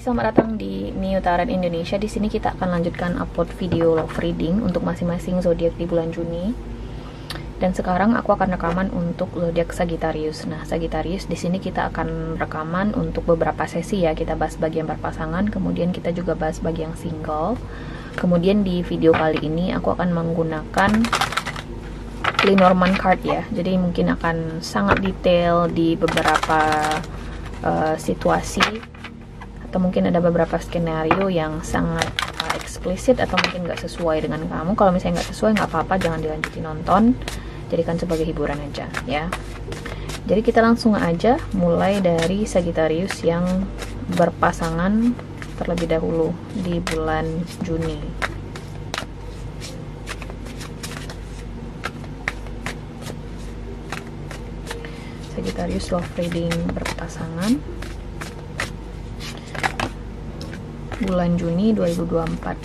selamat datang di New Tarot Indonesia. Di sini kita akan lanjutkan upload video love reading untuk masing-masing zodiak di bulan Juni. Dan sekarang aku akan rekaman untuk zodiak Sagittarius. Nah, Sagittarius di sini kita akan rekaman untuk beberapa sesi ya. Kita bahas bagi yang berpasangan, kemudian kita juga bahas bagi yang single. Kemudian di video kali ini aku akan menggunakan Lenormand card ya. Jadi mungkin akan sangat detail di beberapa situasi, atau mungkin ada beberapa skenario yang sangat eksplisit atau mungkin nggak sesuai dengan kamu. Kalau misalnya nggak sesuai, nggak apa-apa, jangan dilanjutin nonton, jadikan sebagai hiburan aja ya. Jadi kita langsung aja mulai dari Sagittarius yang berpasangan terlebih dahulu di bulan Juni. Sagittarius love reading berpasangan bulan Juni 2024.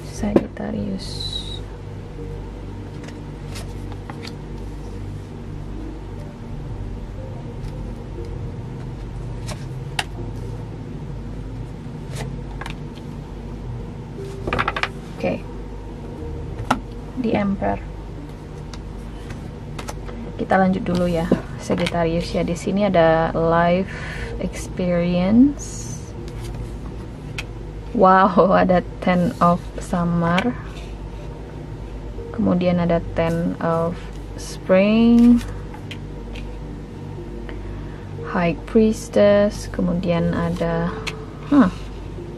Sagittarius. Oke. The Emperor. Kita lanjut dulu ya, Sagittarius ya. Di sini ada life experience. Wow, ada 10 of Summer. Kemudian ada 10 of Spring. High Priestess, kemudian ada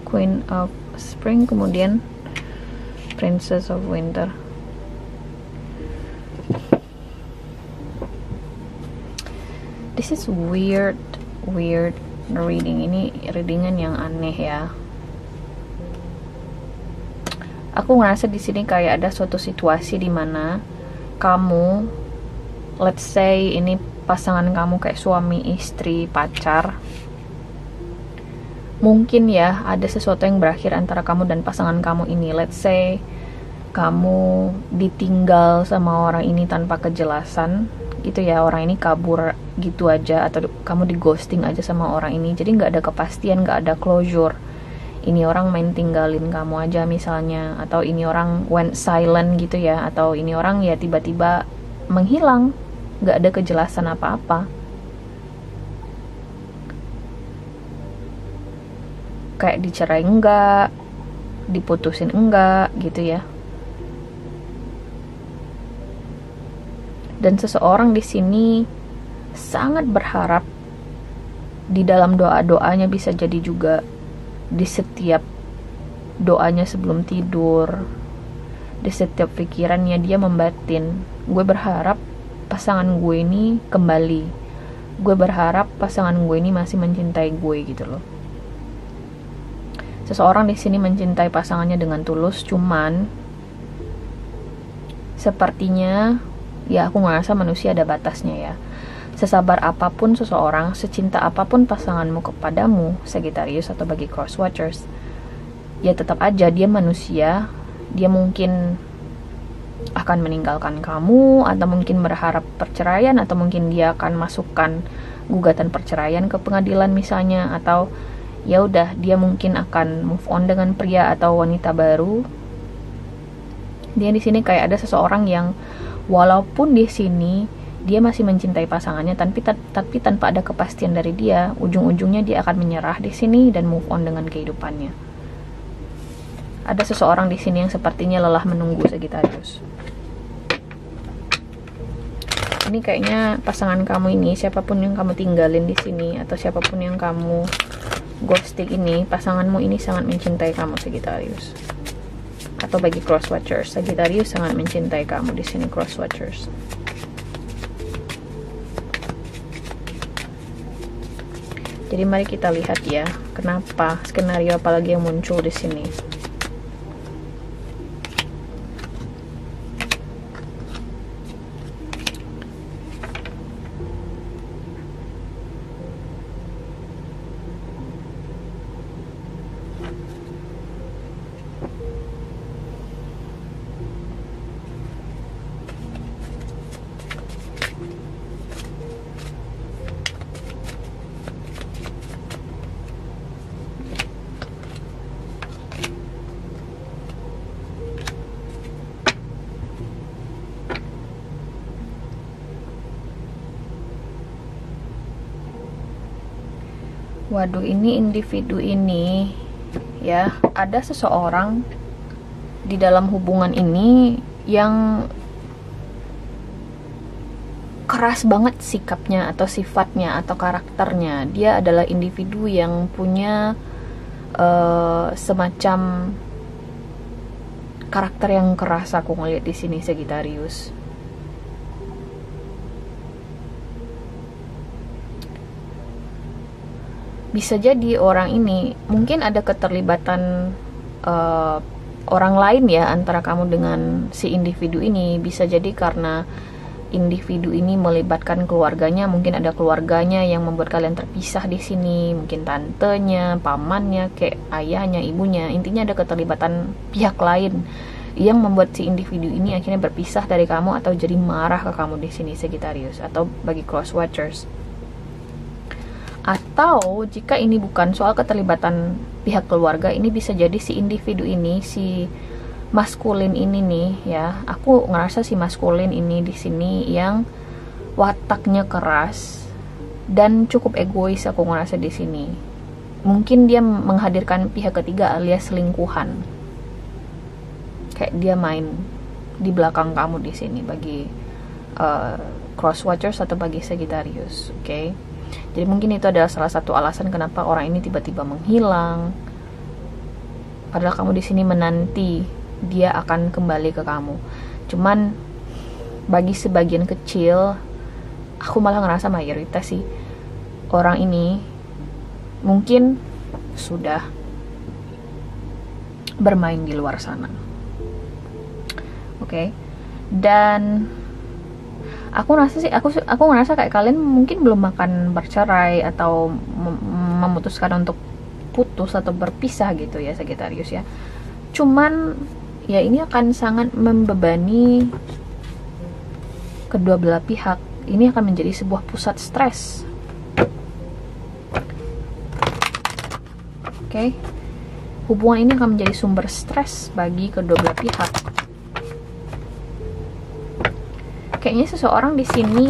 Queen of Spring, kemudian Princess of Winter. This is weird reading. Ini readingan yang aneh ya. Aku ngerasa di sini kayak ada suatu situasi di mana kamu, let's say ini pasangan kamu kayak suami, istri, pacar. Mungkin ya ada sesuatu yang berakhir antara kamu dan pasangan kamu ini. Let's say kamu ditinggal sama orang ini tanpa kejelasan gitu ya, orang ini kabur gitu aja, atau kamu di ghosting aja sama orang ini. Jadi nggak ada kepastian, nggak ada closure. Ini orang main tinggalin kamu aja misalnya, atau ini orang went silent gitu ya, atau ini orang ya tiba-tiba menghilang, nggak ada kejelasan apa-apa. Kayak dicerai enggak, diputusin enggak gitu ya. Dan seseorang di sini sangat berharap di dalam doa-doanya, bisa jadi juga di setiap doanya sebelum tidur, di setiap pikirannya dia membatin, gue berharap pasangan gue ini kembali, gue berharap pasangan gue ini masih mencintai gue gitu loh. Seseorang di sini mencintai pasangannya dengan tulus, cuman sepertinya ya aku ngerasa manusia ada batasnya ya. Sesabar apapun seseorang, secinta apapun pasanganmu kepadamu, Sagittarius atau bagi crosswatchers, ya tetap aja dia manusia. Dia mungkin akan meninggalkan kamu, atau mungkin berharap perceraian, atau mungkin dia akan masukkan gugatan perceraian ke pengadilan misalnya, atau ya udah dia mungkin akan move on dengan pria atau wanita baru. Dia di sini kayak ada seseorang yang walaupun di sini dia masih mencintai pasangannya, tapi tanpa ada kepastian dari dia, ujung-ujungnya dia akan menyerah di sini dan move on dengan kehidupannya. Ada seseorang di sini yang sepertinya lelah menunggu, Sagittarius. Ini kayaknya pasangan kamu ini, siapapun yang kamu tinggalin di sini atau siapapun yang kamu ghosting ini, pasanganmu ini sangat mencintai kamu, Sagittarius. Atau bagi crosswatchers, Sagittarius sangat mencintai kamu di sini, crosswatchers. Jadi mari kita lihat ya, kenapa, skenario apalagi yang muncul di sini. Waduh, ini individu ini ya, ada seseorang di dalam hubungan ini yang keras banget sikapnya atau sifatnya atau karakternya. Dia adalah individu yang punya semacam karakter yang keras. Aku ngeliat di sini, Sagittarius. Bisa jadi orang ini mungkin ada keterlibatan orang lain ya antara kamu dengan si individu ini. Bisa jadi karena individu ini melibatkan keluarganya, mungkin ada keluarganya yang membuat kalian terpisah di sini, mungkin tantenya, pamannya, kayak ayahnya, ibunya. Intinya ada keterlibatan pihak lain yang membuat si individu ini akhirnya berpisah dari kamu atau jadi marah ke kamu di sini, Sagittarius, atau bagi cross watchers. Atau jika ini bukan soal keterlibatan pihak keluarga, ini bisa jadi si individu ini, si maskulin ini nih ya, aku ngerasa si maskulin ini di sini yang wataknya keras dan cukup egois. Aku ngerasa di sini mungkin dia menghadirkan pihak ketiga alias selingkuhan, kayak dia main di belakang kamu di sini bagi cross watchers atau bagi Sagittarius. Oke. Jadi mungkin itu adalah salah satu alasan kenapa orang ini tiba-tiba menghilang, padahal kamu di sini menanti dia akan kembali ke kamu. Cuman bagi sebagian kecil, aku malah ngerasa mayoritas sih, orang ini mungkin sudah bermain di luar sana. Oke. Dan aku ngerasa kayak kalian mungkin belum akan bercerai atau memutuskan untuk putus atau berpisah gitu ya, Sagittarius ya. Cuman ya ini akan sangat membebani kedua belah pihak. Ini akan menjadi sebuah pusat stres. Oke. Hubungan ini akan menjadi sumber stres bagi kedua belah pihak. Kayaknya seseorang di sini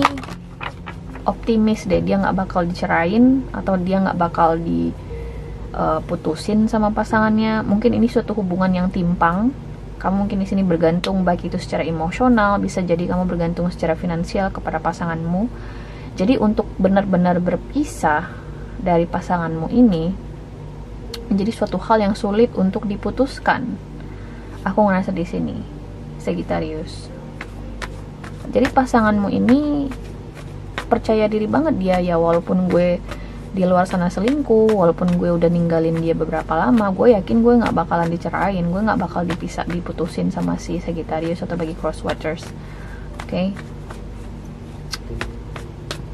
optimis deh, dia nggak bakal dicerain atau dia nggak bakal diputusin sama pasangannya. Mungkin ini suatu hubungan yang timpang. Kamu mungkin di sini bergantung, baik itu secara emosional, bisa jadi kamu bergantung secara finansial kepada pasanganmu. Jadi untuk benar-benar berpisah dari pasanganmu ini menjadi suatu hal yang sulit untuk diputuskan. Aku ngerasa di sini, Sagittarius. Jadi pasanganmu ini percaya diri banget dia ya, walaupun gue di luar sana selingkuh, walaupun gue udah ninggalin dia beberapa lama, gue yakin gue nggak bakalan dicerain, gue nggak bakal diputusin sama si Sagittarius atau bagi cross watchers. Oke.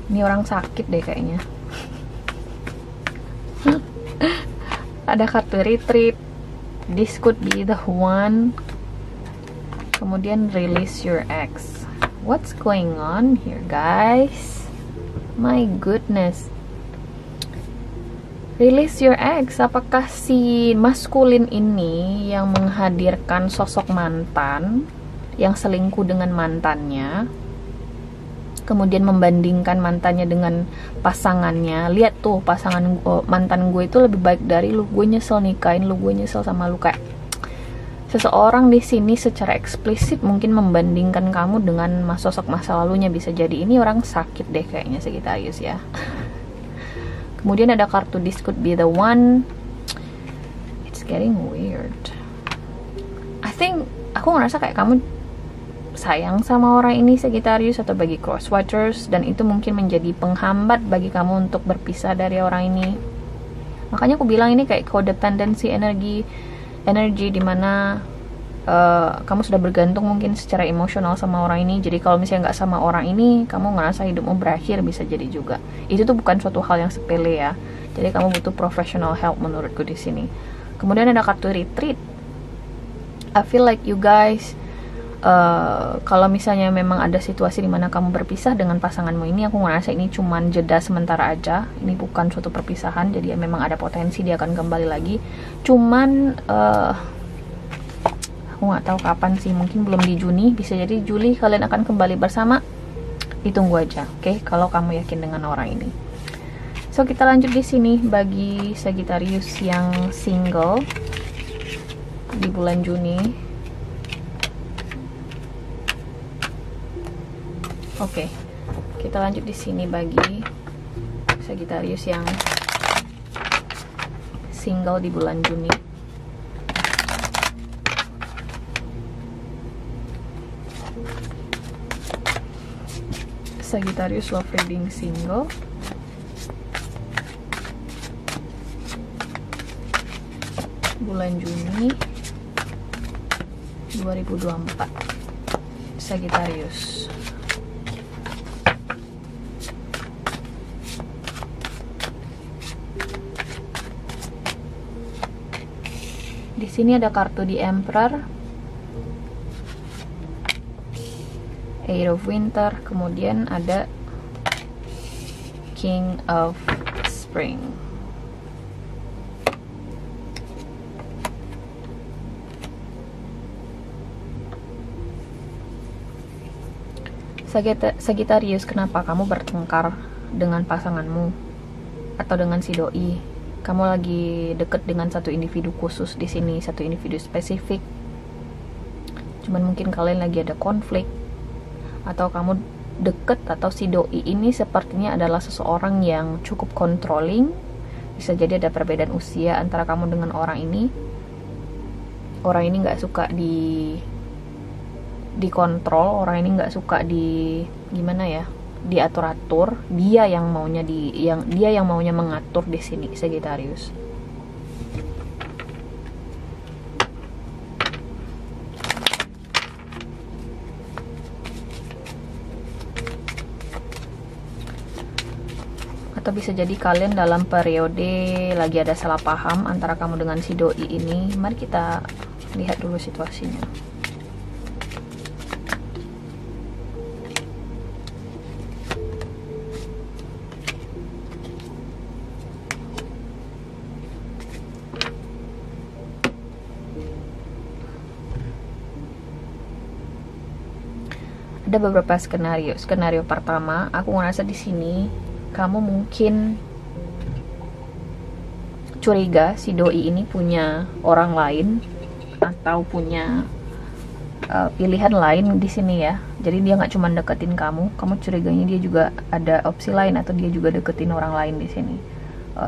Ini orang sakit deh kayaknya. Ada kartu retreat, this could be the one. Kemudian release your ex. What's going on here, guys? My goodness. Release your ex. Apakah si maskulin ini yang menghadirkan sosok mantan yang selingkuh dengan mantannya, kemudian membandingkan mantannya dengan pasangannya? Lihat tuh, mantan gue itu lebih baik dari lu, gue nyesel nikahin lu, gue nyesel sama lu. Kayak seseorang di sini secara eksplisit mungkin membandingkan kamu dengan sosok masa lalunya. Bisa jadi ini orang sakit deh kayaknya, Sagittarius ya. Kemudian ada kartu this could be the one. It's getting weird. I think aku ngerasa kayak kamu sayang sama orang ini, Sagittarius, atau bagi cross watchers, dan itu mungkin menjadi penghambat bagi kamu untuk berpisah dari orang ini. Makanya aku bilang ini kayak codependency energi dimana kamu sudah bergantung mungkin secara emosional sama orang ini. Jadi kalau misalnya nggak sama orang ini, kamu ngerasa hidupmu berakhir, bisa jadi juga. Itu tuh bukan suatu hal yang sepele ya. Jadi kamu butuh professional help menurutku di sini. Kemudian ada kartu retreat. I feel like you guys, kalau misalnya memang ada situasi dimana kamu berpisah dengan pasanganmu ini, aku ngerasa ini cuman jeda sementara aja. Ini bukan suatu perpisahan, jadi memang ada potensi dia akan kembali lagi. Cuman aku nggak tahu kapan sih, mungkin belum di Juni, bisa jadi Juli kalian akan kembali bersama. Ditunggu aja, oke? Kalau kamu yakin dengan orang ini. So kita lanjut di sini bagi Sagittarius yang single di bulan Juni. Oke, kita lanjut di sini bagi Sagittarius yang single di bulan Juni. Sagittarius love reading single. Bulan Juni 2024. Sagittarius. Di sini ada kartu di Emperor, Eight of Winter, kemudian ada King of Spring. Sagittarius, kenapa kamu bertengkar dengan pasanganmu atau dengan si doi? Kamu lagi deket dengan satu individu khusus di sini, satu individu spesifik. Cuman mungkin kalian lagi ada konflik, atau kamu deket atau si doi ini sepertinya adalah seseorang yang cukup controlling. Bisa jadi ada perbedaan usia antara kamu dengan orang ini. Orang ini nggak suka dikontrol, orang ini nggak suka gimana ya, diatur-atur. Dia yang maunya mengatur di sini, Sagittarius. Atau bisa jadi kalian dalam periode lagi ada salah paham antara kamu dengan si doi ini. Mari kita lihat dulu situasinya. Ada beberapa skenario. Skenario pertama, aku ngerasa di sini kamu mungkin curiga si doi ini punya orang lain atau punya pilihan lain di sini ya. Jadi dia nggak cuma deketin kamu curiganya dia juga ada opsi lain atau dia juga deketin orang lain di sini,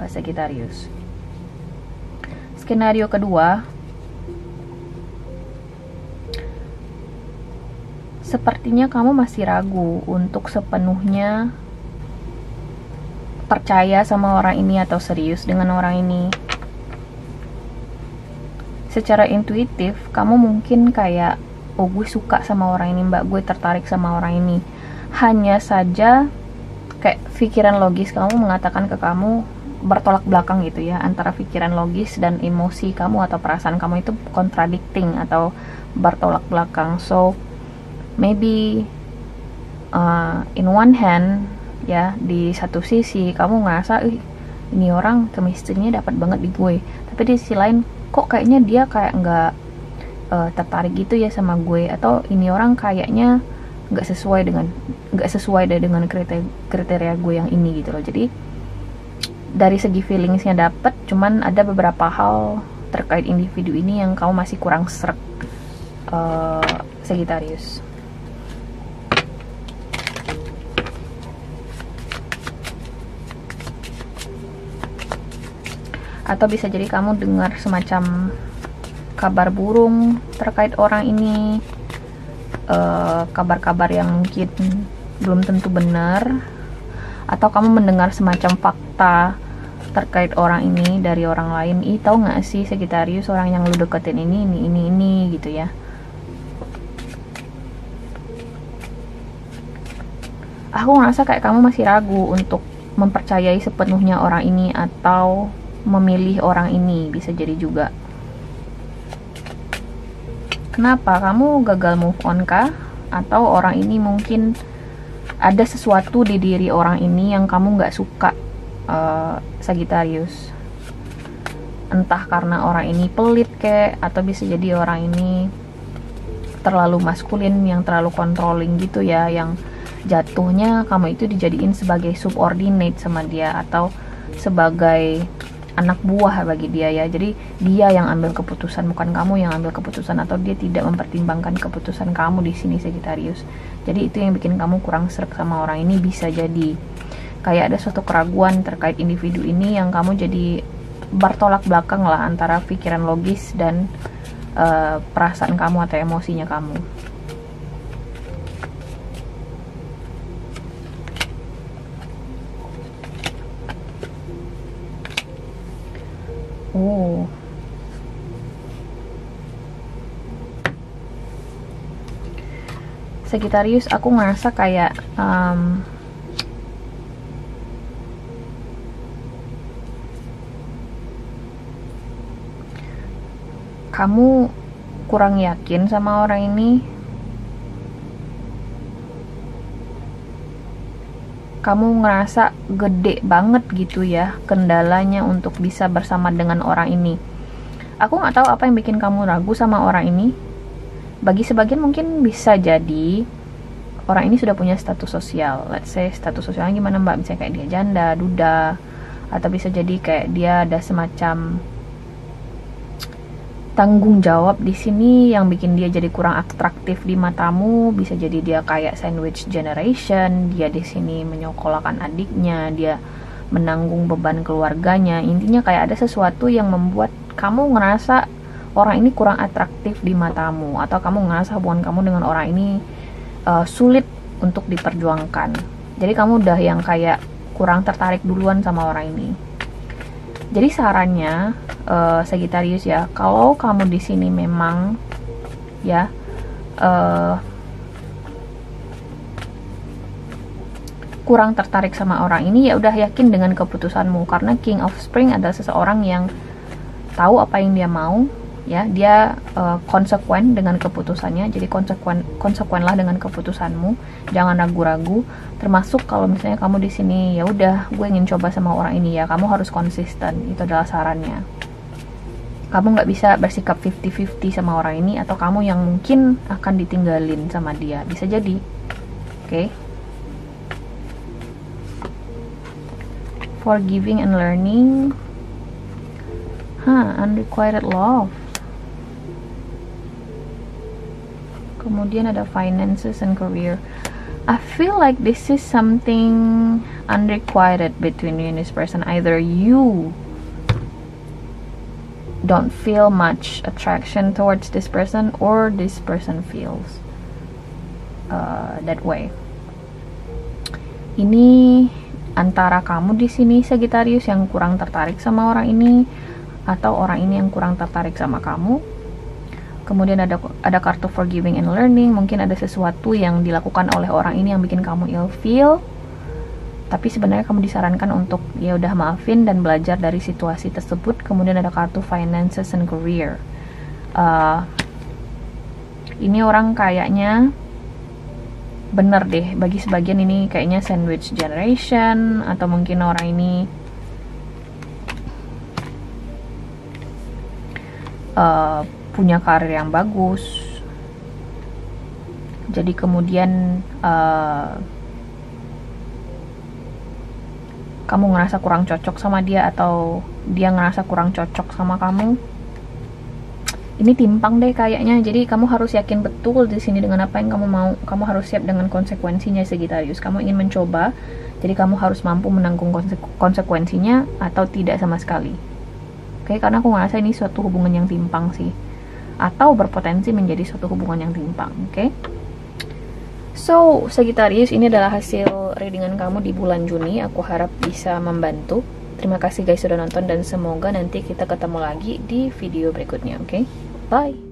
Sagittarius. Skenario kedua, sepertinya kamu masih ragu untuk sepenuhnya percaya sama orang ini atau serius dengan orang ini. Secara intuitif, kamu mungkin kayak, oh gue suka sama orang ini mbak, gue tertarik sama orang ini. Hanya saja kayak pikiran logis kamu mengatakan ke kamu bertolak belakang gitu ya, antara pikiran logis dan emosi kamu atau perasaan kamu itu contradicting atau bertolak belakang. So maybe in one hand ya, di satu sisi kamu ngerasa ini orang chemistry-nya dapat banget di gue, tapi di sisi lain kok kayaknya dia kayak nggak tertarik gitu ya sama gue, atau ini orang kayaknya nggak sesuai dengan kriteria gue yang ini gitu loh. Jadi dari segi feelingsnya dapet, cuman ada beberapa hal terkait individu ini yang kamu masih kurang srek, Sagittarius. Atau bisa jadi kamu dengar semacam kabar burung terkait orang ini, kabar-kabar yang mungkin belum tentu benar, atau kamu mendengar semacam fakta terkait orang ini dari orang lain. Tahu nggak sih Sagittarius, orang yang lu deketin ini gitu ya. Aku ngerasa kayak kamu masih ragu untuk mempercayai sepenuhnya orang ini atau memilih orang ini, bisa jadi juga. Kenapa? Kamu gagal move on kah? Atau orang ini mungkin ada sesuatu di diri orang ini yang kamu nggak suka, Sagittarius. Entah karena orang ini pelit kek, atau bisa jadi orang ini terlalu maskulin, yang terlalu controlling gitu ya, yang jatuhnya kamu itu dijadiin sebagai subordinate sama dia, atau kamu itu dijadiin sebagai orang yang paling lemah di antara kalian. Atau bisa jadi kamu ngerasa kayak kamu masih ragu untuk mempercayai sepenuhnya orang ini atau memilih orang ini, bisa jadi juga. Kenapa? Kamu gagal move on kah? Atau orang ini mungkin ada sesuatu di diri orang ini yang kamu nggak suka, Sagittarius. Entah karena orang ini pelit kek, atau bisa jadi orang ini terlalu maskulin, yang terlalu controlling gitu ya, yang jatuhnya kamu itu dijadiin sebagai subordinate sama dia, atau sebagai anak buah bagi dia ya. Jadi dia yang ambil keputusan, bukan kamu yang ambil keputusan, atau dia tidak mempertimbangkan keputusan kamu di sini Sagittarius. Jadi itu yang bikin kamu kurang sreg sama orang ini. Bisa jadi kayak ada suatu keraguan terkait individu ini yang kamu jadi bertolak belakang lah antara pikiran logis dan perasaan kamu atau emosinya kamu. Sagittarius, aku ngerasa kayak kamu kurang yakin sama orang ini. Kamu ngerasa gede banget gitu ya kendalanya untuk bisa bersama dengan orang ini. Aku nggak tahu apa yang bikin kamu ragu sama orang ini. Bagi sebagian mungkin bisa jadi orang ini sudah punya status sosial. Let's say status sosialnya gimana mbak? Misalnya kayak dia janda, duda, atau bisa jadi kayak dia ada semacam tanggung jawab di sini yang bikin dia jadi kurang atraktif di matamu. Bisa jadi dia kayak sandwich generation, dia di sini menyekolahkan adiknya, dia menanggung beban keluarganya. Intinya kayak ada sesuatu yang membuat kamu ngerasa orang ini kurang atraktif di matamu, atau kamu ngerasa hubungan kamu dengan orang ini sulit untuk diperjuangkan. Jadi kamu udah yang kayak kurang tertarik duluan sama orang ini. Jadi sarannya Sagittarius ya, kalau kamu di sini memang ya kurang tertarik sama orang ini, ya udah yakin dengan keputusanmu, karena King of Spring adalah seseorang yang tahu apa yang dia mau ya. Dia konsekuen dengan keputusannya. Jadi konsekuenlah dengan keputusanmu, jangan ragu-ragu. Termasuk kalau misalnya kamu di sini ya udah gue ingin coba sama orang ini, ya kamu harus konsisten. Itu adalah sarannya. Kamu nggak bisa bersikap 50-50 sama orang ini, atau kamu yang mungkin akan ditinggalin sama dia, bisa jadi. Oke. Forgiving and learning. Unrequited love. Kemudian ada finances and career. I feel like this is something unrequited between you and this person. Either you don't feel much attraction towards this person, or this person feels that way. Ini antara kamu di sini Sagittarius yang kurang tertarik sama orang ini, atau orang ini yang kurang tertarik sama kamu. Kemudian ada kartu forgiving and learning. Mungkin ada sesuatu yang dilakukan oleh orang ini yang bikin kamu ilfeel, tapi sebenarnya kamu disarankan untuk ya udah maafin dan belajar dari situasi tersebut. Kemudian ada kartu finances and career. Ini orang kayaknya bener deh, bagi sebagian ini kayaknya sandwich generation, atau mungkin orang ini punya karir yang bagus. Jadi kemudian kamu ngerasa kurang cocok sama dia, atau dia ngerasa kurang cocok sama kamu. Ini timpang deh kayaknya. Jadi kamu harus yakin betul di sini dengan apa yang kamu mau. Kamu harus siap dengan konsekuensinya Sagittarius. Kamu ingin mencoba, jadi kamu harus mampu menanggung konsekuensinya atau tidak sama sekali. Oke, karena aku ngerasa ini suatu hubungan yang timpang sih, atau berpotensi menjadi suatu hubungan yang timpang. Oke. So, Sagittarius, ini adalah hasil readingan kamu di bulan Juni. Aku harap bisa membantu. Terima kasih guys sudah nonton, dan semoga nanti kita ketemu lagi di video berikutnya. Oke, bye.